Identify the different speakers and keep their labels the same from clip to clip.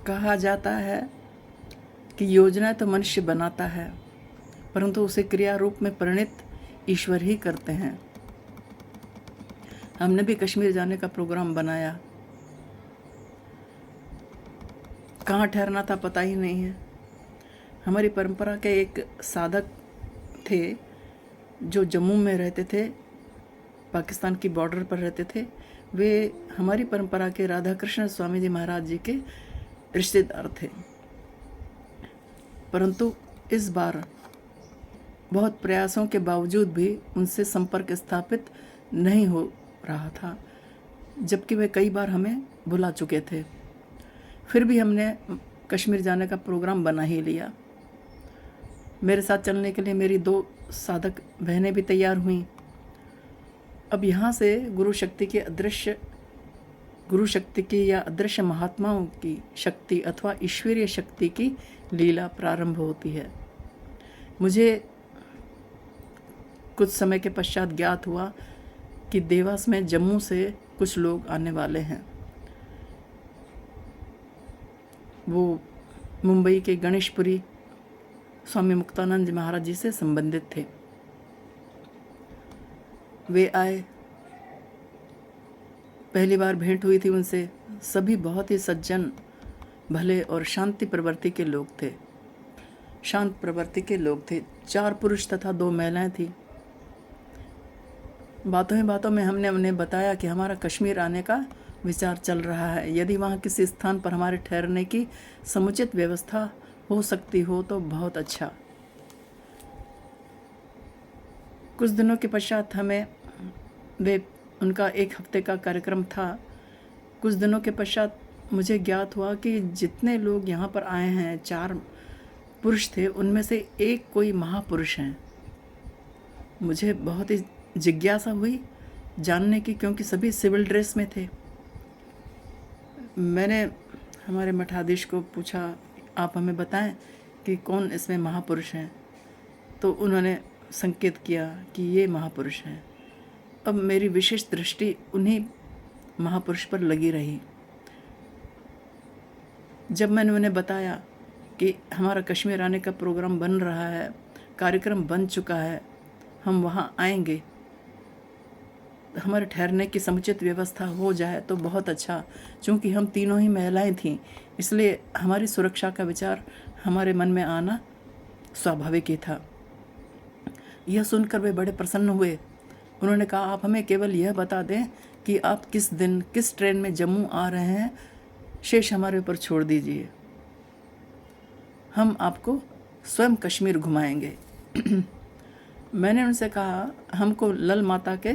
Speaker 1: कहा जाता है कि योजना तो मनुष्य बनाता है, परंतु उसे क्रिया रूप में परिणित ईश्वर ही करते हैं। हमने भी कश्मीर जाने का प्रोग्राम बनाया, कहाँ ठहरना था पता ही नहीं है। हमारी परंपरा के एक साधक थे जो जम्मू में रहते थे, पाकिस्तान की बॉर्डर पर रहते थे। वे हमारी परंपरा के राधा कृष्ण स्वामी जी महाराज जी के रिश्तेदार थे, परंतु इस बार बहुत प्रयासों के बावजूद भी उनसे संपर्क स्थापित नहीं हो रहा था, जबकि वे कई बार हमें बुला चुके थे। फिर भी हमने कश्मीर जाने का प्रोग्राम बना ही लिया। मेरे साथ चलने के लिए मेरी 2 साधक बहनें भी तैयार हुईं। अब यहाँ से गुरु शक्ति की या अदृश्य महात्माओं की शक्ति अथवा ईश्वरीय शक्ति की लीला प्रारंभ होती है। मुझे कुछ समय के पश्चात ज्ञात हुआ कि देवास में जम्मू से कुछ लोग आने वाले हैं। वो मुंबई के गणेशपुरी स्वामी मुक्तानंद महाराज जी से संबंधित थे। वे आए, पहली बार भेंट हुई थी उनसे। सभी बहुत ही सज्जन, भले और शांति प्रवृत्ति के लोग थे। शांत प्रवृत्ति के लोग थे। 4 पुरुष तथा 2 महिलाएं थी। बातों ही बातों में हमने उन्हें बताया कि हमारा कश्मीर आने का विचार चल रहा है। यदि वहाँ किसी स्थान पर हमारे ठहरने की समुचित व्यवस्था हो सकती हो तो बहुत अच्छा। कुछ दिनों के पश्चात उनका 1 हफ्ते का कार्यक्रम था। कुछ दिनों के पश्चात मुझे ज्ञात हुआ कि जितने लोग यहाँ पर आए हैं, 4 पुरुष थे, उनमें से एक कोई महापुरुष हैं। मुझे बहुत ही जिज्ञासा हुई जानने की, क्योंकि सभी सिविल ड्रेस में थे। मैंने हमारे मठाधीश को पूछा, आप हमें बताएं कि कौन इसमें महापुरुष हैं। तो उन्होंने संकेत किया कि ये महापुरुष हैं। अब मेरी विशेष दृष्टि उन्हीं महापुरुष पर लगी रही। जब मैंने उन्हें बताया कि हमारा कश्मीर आने का प्रोग्राम बन रहा है, कार्यक्रम बन चुका है, हम वहाँ आएंगे, हमारे ठहरने की समुचित व्यवस्था हो जाए तो बहुत अच्छा। चूँकि हम तीनों ही महिलाएं थीं, इसलिए हमारी सुरक्षा का विचार हमारे मन में आना स्वाभाविक ही था। यह सुनकर वे बड़े प्रसन्न हुए। उन्होंने कहा, आप हमें केवल यह बता दें कि आप किस दिन किस ट्रेन में जम्मू आ रहे हैं, शेष हमारे ऊपर छोड़ दीजिए, हम आपको स्वयं कश्मीर घुमाएंगे। मैंने उनसे कहा, हमको लल माता के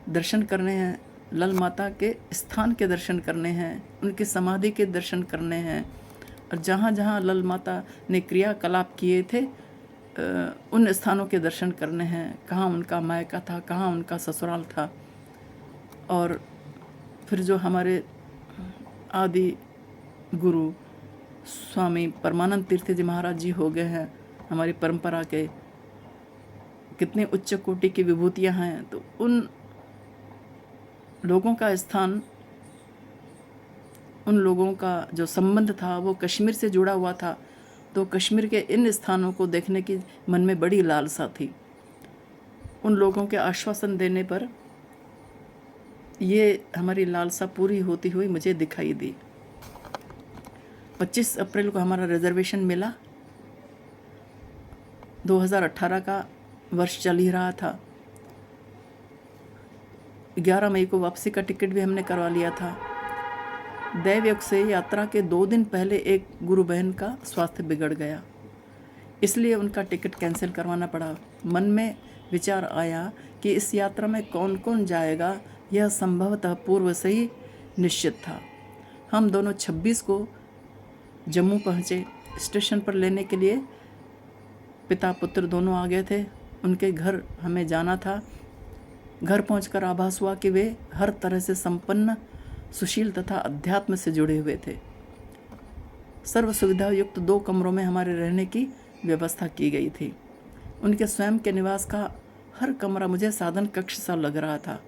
Speaker 1: दर्शन करने हैं, लल माता के स्थान के दर्शन करने हैं, उनकी समाधि के दर्शन करने हैं, और जहाँ जहाँ लल माता ने क्रियाकलाप किए थे उन स्थानों के दर्शन करने हैं। कहाँ उनका मायका था, कहाँ उनका ससुराल था। और फिर जो हमारे आदि गुरु स्वामी परमानंद तीर्थ जी महाराज जी हो गए हैं, हमारी परंपरा के कितने उच्च कोटि की विभूतियाँ हैं, तो उन लोगों का स्थान, उन लोगों का जो संबंध था वो कश्मीर से जुड़ा हुआ था। तो कश्मीर के इन स्थानों को देखने की मन में बड़ी लालसा थी। उन लोगों के आश्वासन देने पर ये हमारी लालसा पूरी होती हुई मुझे दिखाई दी। 25 अप्रैल को हमारा रिजर्वेशन मिला। 2018 का वर्ष चल ही रहा था। 11 मई को वापसी का टिकट भी हमने करवा लिया था। दैवयोग से यात्रा के 2 दिन पहले एक गुरु बहन का स्वास्थ्य बिगड़ गया, इसलिए उनका टिकट कैंसिल करवाना पड़ा। मन में विचार आया कि इस यात्रा में कौन कौन जाएगा, यह संभवतः पूर्व से ही निश्चित था। हम दोनों 26 को जम्मू पहुँचे। स्टेशन पर लेने के लिए पिता पुत्र दोनों आ गए थे। उनके घर हमें जाना था। घर पहुंचकर आभास हुआ कि वे हर तरह से संपन्न, सुशील तथा अध्यात्म से जुड़े हुए थे। सर्व सुविधा युक्त 2 कमरों में हमारे रहने की व्यवस्था की गई थी। उनके स्वयं के निवास का हर कमरा मुझे साधन कक्ष सा लग रहा था।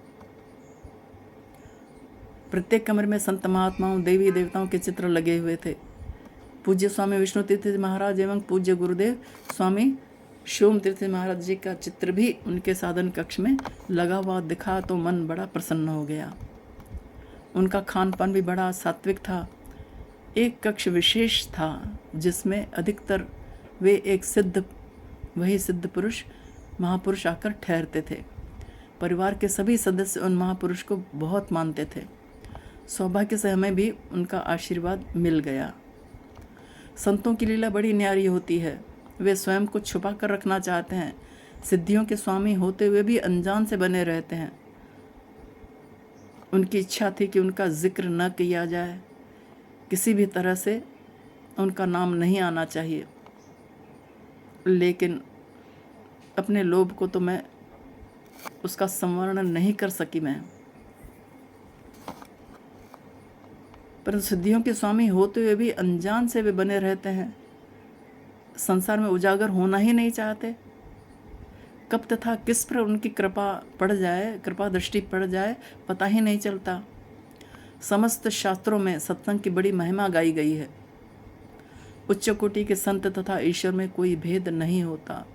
Speaker 1: प्रत्येक कमरे में संत महात्माओं, देवी देवताओं के चित्र लगे हुए थे। पूज्य स्वामी विष्णु तीर्थ महाराज एवं पूज्य गुरुदेव स्वामी सोम तीर्थ महाराज जी का चित्र भी उनके साधन कक्ष में लगा हुआ दिखा तो मन बड़ा प्रसन्न हो गया। उनका खान पान भी बड़ा सात्विक था। एक कक्ष विशेष था जिसमें अधिकतर वे एक सिद्ध पुरुष महापुरुष आकर ठहरते थे। परिवार के सभी सदस्य उन महापुरुष को बहुत मानते थे। सौभाग्य से हमें भी उनका आशीर्वाद मिल गया। संतों की लीला बड़ी न्यारी होती है। वे स्वयं को छुपा कर रखना चाहते हैं। सिद्धियों के स्वामी होते हुए भी अनजान से बने रहते हैं। उनकी इच्छा थी कि उनका जिक्र न किया जाए, किसी भी तरह से उनका नाम नहीं आना चाहिए, लेकिन अपने लोभ को तो मैं उसका संवरण नहीं कर सकी मैं। परंतु सिद्धियों के स्वामी होते हुए भी अनजान से वे बने रहते हैं। संसार में उजागर होना ही नहीं चाहते। कब तथा किस पर उनकी कृपा दृष्टि पड़ जाए पता ही नहीं चलता। समस्त शास्त्रों में सत्संग की बड़ी महिमा गाई गई है। उच्च कोटि के संत तथा ईश्वर में कोई भेद नहीं होता।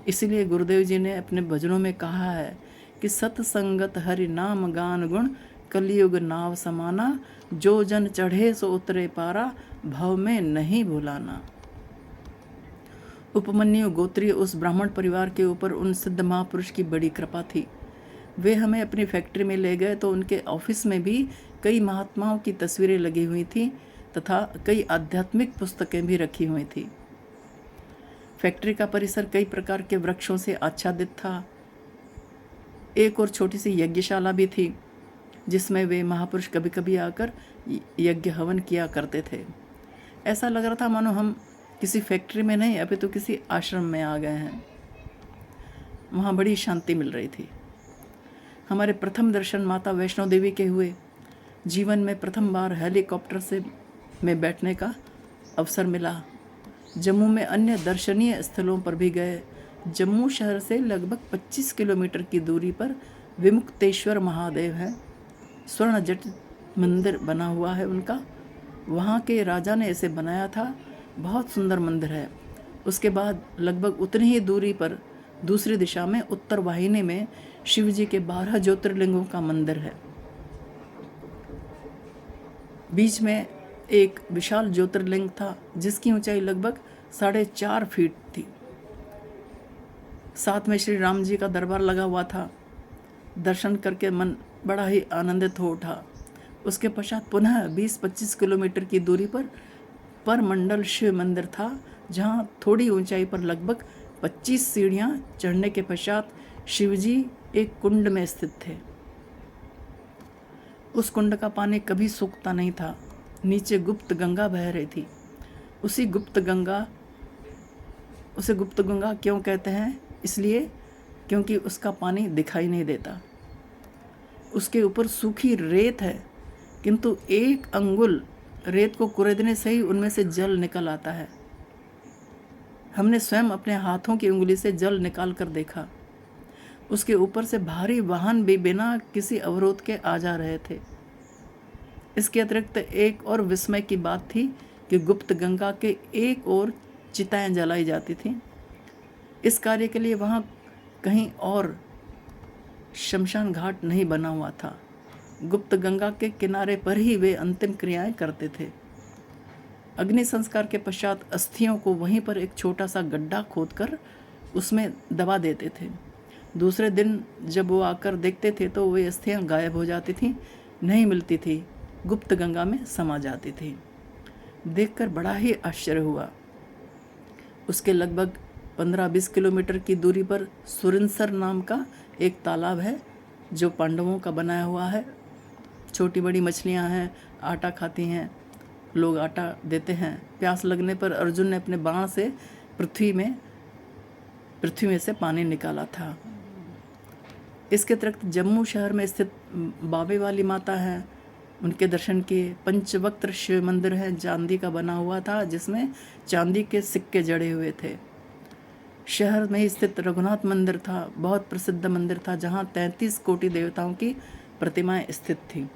Speaker 1: इसीलिए गुरुदेव जी ने अपने भजनों में कहा है कि सत्संगत हरि नाम गान गुण कलयुग नाव समाना, जो जन चढ़े सो उतरे पारा, भव में नहीं भुलाना। उपमन्यु गोत्रीय उस ब्राह्मण परिवार के ऊपर उन सिद्ध महापुरुष की बड़ी कृपा थी। वे हमें अपनी फैक्ट्री में ले गए तो उनके ऑफिस में भी कई महात्माओं की तस्वीरें लगी हुई थी तथा कई आध्यात्मिक पुस्तकें भी रखी हुई थी। फैक्ट्री का परिसर कई प्रकार के वृक्षों से आच्छादित था। एक और छोटी सी यज्ञशाला भी थी जिसमें वे महापुरुष कभी कभी आकर यज्ञ हवन किया करते थे। ऐसा लग रहा था मानो हम किसी फैक्ट्री में नहीं अभी तो किसी आश्रम में आ गए हैं। वहाँ बड़ी शांति मिल रही थी। हमारे प्रथम दर्शन माता वैष्णो देवी के हुए। जीवन में प्रथम बार हेलीकॉप्टर में बैठने का अवसर मिला। जम्मू में अन्य दर्शनीय स्थलों पर भी गए। जम्मू शहर से लगभग 25 किलोमीटर की दूरी पर विमुक्तेश्वर महादेव है। स्वर्ण जट मंदिर बना हुआ है उनका। वहाँ के राजा ने इसे बनाया था। बहुत सुंदर मंदिर है। उसके बाद लगभग उतनी ही दूरी पर दूसरी दिशा में उत्तर वाहिनी में शिव जी के 12 ज्योतिर्लिंगों का मंदिर है। बीच में एक विशाल ज्योतिर्लिंग था जिसकी ऊंचाई लगभग 4.5 फीट थी। साथ में श्री राम जी का दरबार लगा हुआ था। दर्शन करके मन बड़ा ही आनंदित हो उठा। उसके पश्चात पुनः 20-25 किलोमीटर की दूरी पर मंडल शिव मंदिर था, जहाँ थोड़ी ऊंचाई पर लगभग 25 सीढ़ियाँ चढ़ने के पश्चात शिवजी एक कुंड में स्थित थे। उस कुंड का पानी कभी सूखता नहीं था। नीचे गुप्त गंगा बह रही थी। उसे गुप्त गंगा क्यों कहते हैं? इसलिए क्योंकि उसका पानी दिखाई नहीं देता। उसके ऊपर सूखी रेत है, किंतु एक अंगुल रेत को कुरेदने से ही उनमें से जल निकल आता है। हमने स्वयं अपने हाथों की उंगली से जल निकाल कर देखा। उसके ऊपर से भारी वाहन भी बिना किसी अवरोध के आ जा रहे थे। इसके अतिरिक्त एक और विस्मय की बात थी कि गुप्त गंगा के एक ओर चिताएं जलाई जाती थीं। इस कार्य के लिए वहाँ कहीं और शमशान घाट नहीं बना हुआ था। गुप्त गंगा के किनारे पर ही वे अंतिम क्रियाएं करते थे। अग्नि संस्कार के पश्चात अस्थियों को वहीं पर एक छोटा सा गड्ढा खोदकर उसमें दबा देते थे। दूसरे दिन जब वो आकर देखते थे तो वे अस्थियां गायब हो जाती थीं, नहीं मिलती थी, गुप्त गंगा में समा जाती थी। देखकर बड़ा ही आश्चर्य हुआ। उसके लगभग 15-20 किलोमीटर की दूरी पर सुरिनसर नाम का एक तालाब है जो पांडवों का बनाया हुआ है। छोटी बड़ी मछलियां हैं, आटा खाती हैं, लोग आटा देते हैं। प्यास लगने पर अर्जुन ने अपने बाण से पृथ्वी में से पानी निकाला था। इसके अतिरिक्त जम्मू शहर में स्थित बाबे वाली माता है, उनके दर्शन किए। पंचवक्त्र शिव मंदिर है, चांदी का बना हुआ था, जिसमें चांदी के सिक्के जड़े हुए थे। शहर में स्थित रघुनाथ मंदिर था, बहुत प्रसिद्ध मंदिर था, जहाँ 33 कोटि देवताओं की प्रतिमाएं स्थित थी।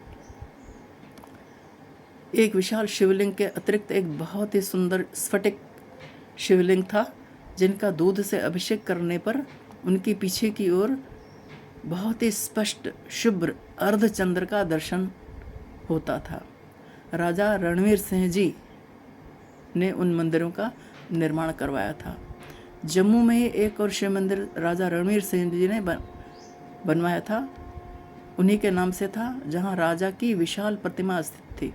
Speaker 1: एक विशाल शिवलिंग के अतिरिक्त एक बहुत ही सुंदर स्फटिक शिवलिंग था, जिनका दूध से अभिषेक करने पर उनकी पीछे की ओर बहुत ही स्पष्ट शुभ्र अर्धचंद्र का दर्शन होता था। राजा रणवीर सिंह जी ने उन मंदिरों का निर्माण करवाया था। जम्मू में ही एक और शिव मंदिर राजा रणवीर सिंह जी ने बनवाया था, उन्हीं के नाम से था, जहां राजा की विशाल प्रतिमा स्थित थी।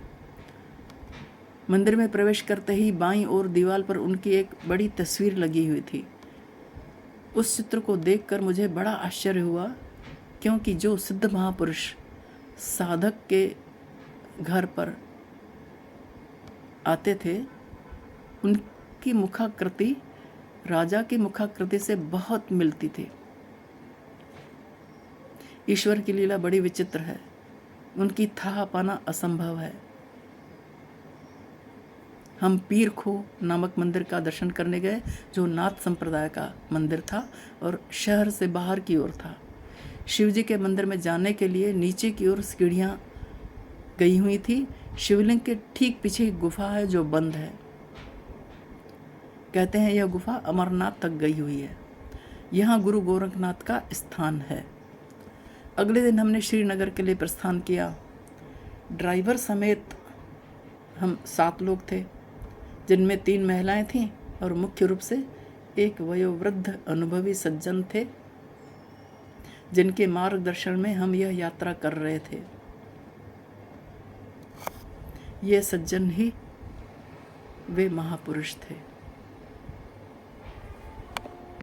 Speaker 1: मंदिर में प्रवेश करते ही बाईं ओर दीवार पर उनकी एक बड़ी तस्वीर लगी हुई थी। उस चित्र को देखकर मुझे बड़ा आश्चर्य हुआ, क्योंकि जो सिद्ध महापुरुष साधक के घर पर आते थे, उनकी मुखाकृति राजा की मुखाकृति से बहुत मिलती थी। ईश्वर की लीला बड़ी विचित्र है, उनकी था पाना असंभव है। हम पीर खो नामक मंदिर का दर्शन करने गए, जो नाथ संप्रदाय का मंदिर था और शहर से बाहर की ओर था। शिवजी के मंदिर में जाने के लिए नीचे की ओर सीढ़ियाँ गई हुई थी। शिवलिंग के ठीक पीछे एक गुफा है जो बंद है। कहते हैं यह गुफा अमरनाथ तक गई हुई है। यहाँ गुरु गोरखनाथ का स्थान है। अगले दिन हमने श्रीनगर के लिए प्रस्थान किया। ड्राइवर समेत हम 7 लोग थे, जिनमें 3 महिलाएं थीं और मुख्य रूप से एक वयोवृद्ध अनुभवी सज्जन थे, जिनके मार्गदर्शन में हम यह यात्रा कर रहे थे। ये सज्जन ही वे महापुरुष थे।